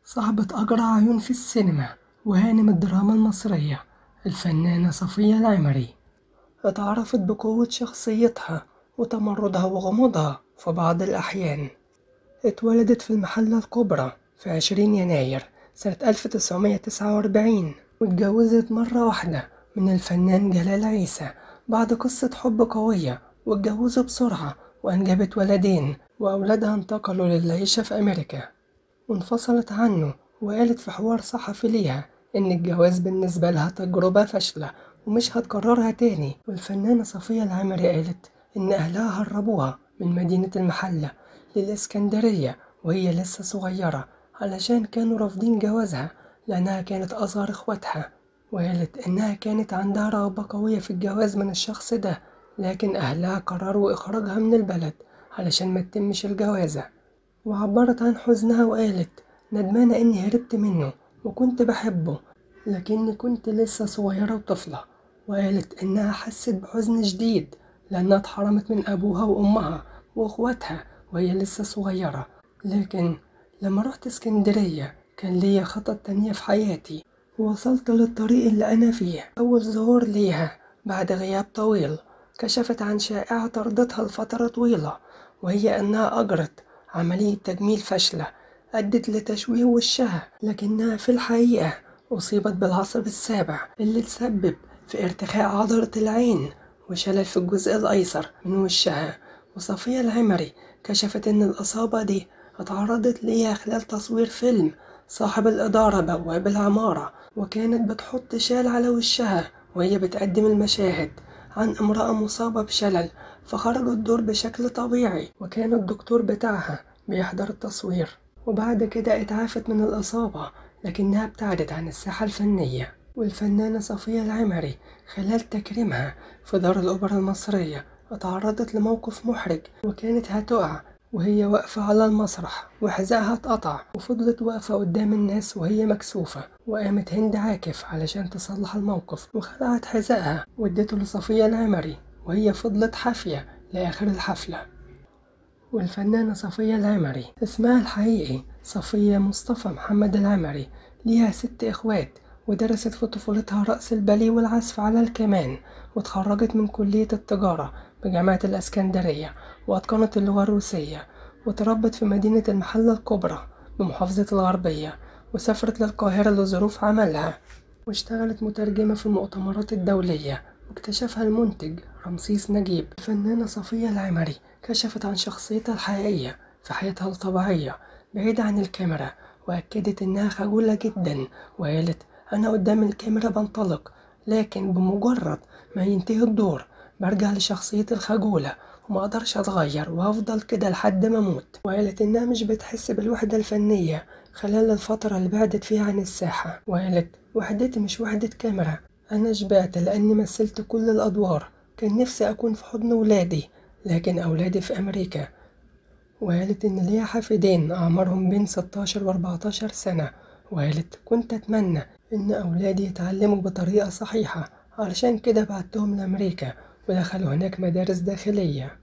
صاحبة أجرع عيون في السينما وهانم الدراما المصرية، الفنانة صفية العمري، اتعرفت بقوة شخصيتها وتمردها وغموضها في بعض الأحيان. اتولدت في المحلة الكبرى في 20 يناير سنة 1949، واتجوزت مرة واحدة من الفنان جلال عيسى بعد قصة حب قوية، واتجوزوا بسرعة وأنجبت ولدين، وأولادها انتقلوا للعيشة في أمريكا. وانفصلت عنه، وقالت في حوار صحفي ليها إن الجواز بالنسبة لها تجربة فاشلة ومش هتكررها تاني. والفنانة صفية العمري قالت إن أهلها هربوها من مدينة المحلة للإسكندرية وهي لسه صغيرة علشان كانوا رافضين جوازها لأنها كانت أصغر إخواتها. وقالت إنها كانت عندها رغبة قوية في الجواز من الشخص ده، لكن أهلها قرروا إخراجها من البلد علشان ما تتمش الجوازة. وعبرت عن حزنها وقالت: ندمانة إني هربت منه وكنت بحبه، لكني كنت لسه صغيرة وطفلة. وقالت إنها حست بحزن شديد لأنها اتحرمت من أبوها وأمها وأخواتها وهي لسه صغيرة. لكن لما رحت اسكندرية كان ليا خطط تانية في حياتي، ووصلت للطريق اللي أنا فيه. أول ظهور ليها بعد غياب طويل كشفت عن شائعة طردتها لفترة طويلة، وهي أنها أجرت عملية تجميل فاشلة أدت لتشويه وشها، لكنها في الحقيقة أصيبت بالعصب السابع اللي تسبب في ارتخاء عضلة العين وشلل في الجزء الأيسر من وشها. وصفية العمري كشفت إن الإصابة دي اتعرضت ليها خلال تصوير فيلم صاحب الإدارة بواب العمارة، وكانت بتحط شال على وشها وهي بتقدم المشاهد عن امرأة مصابة بشلل، فخرج الدور بشكل طبيعي وكان الدكتور بتاعها بيحضر التصوير. وبعد كده اتعافت من الإصابة لكنها ابتعدت عن الساحة الفنية. والفنانة صفية العمري خلال تكريمها في دار الأوبرا المصرية اتعرضت لموقف محرج، وكانت هتقع وهي واقفة على المسرح وحذائها اتقطع، وفضلت واقفة قدام الناس وهي مكسوفة. وقامت هند عاكف علشان تصلح الموقف وخلعت حذائها وادته لصفية العمري، وهي فضلت حافية لآخر الحفلة. والفنانة صفية العمري اسمها الحقيقي صفية مصطفى محمد العمري، ليها 6 إخوات، ودرست في طفولتها رقص الباليه والعزف على الكمان، واتخرجت من كلية التجارة بجامعة الإسكندرية وأتقنت اللغة الروسية. وتربت في مدينة المحلة الكبرى بمحافظة الغربية، وسافرت للقاهرة لظروف عملها، واشتغلت مترجمة في المؤتمرات الدولية، واكتشفها المنتج رمسيس نجيب. الفنانة صفية العمري كشفت عن شخصيتها الحقيقية في حياتها الطبيعية بعيدة عن الكاميرا، وأكدت إنها خجولة جدا، وقالت: أنا قدام الكاميرا بنطلق، لكن بمجرد ما ينتهي الدور برجع لشخصيتي الخجولة وما أقدرش أتغير وهفضل كده لحد ما أموت. وقالت إنها مش بتحس بالوحدة الفنية خلال الفترة اللي بعدت فيها عن الساحة، وقالت: وحدتي مش وحدة كاميرا، أنا شبعت لأني مثلت كل الأدوار، كان نفسي أكون في حضن ولادي لكن أولادي في أمريكا. وقالت إن ليا حفيدين أعمارهم بين 16 و14 سنة، وقالت: كنت أتمنى إن أولادي يتعلموا بطريقة صحيحة، علشان كده بعتهم لأمريكا ودخلوا هناك مدارس داخلية.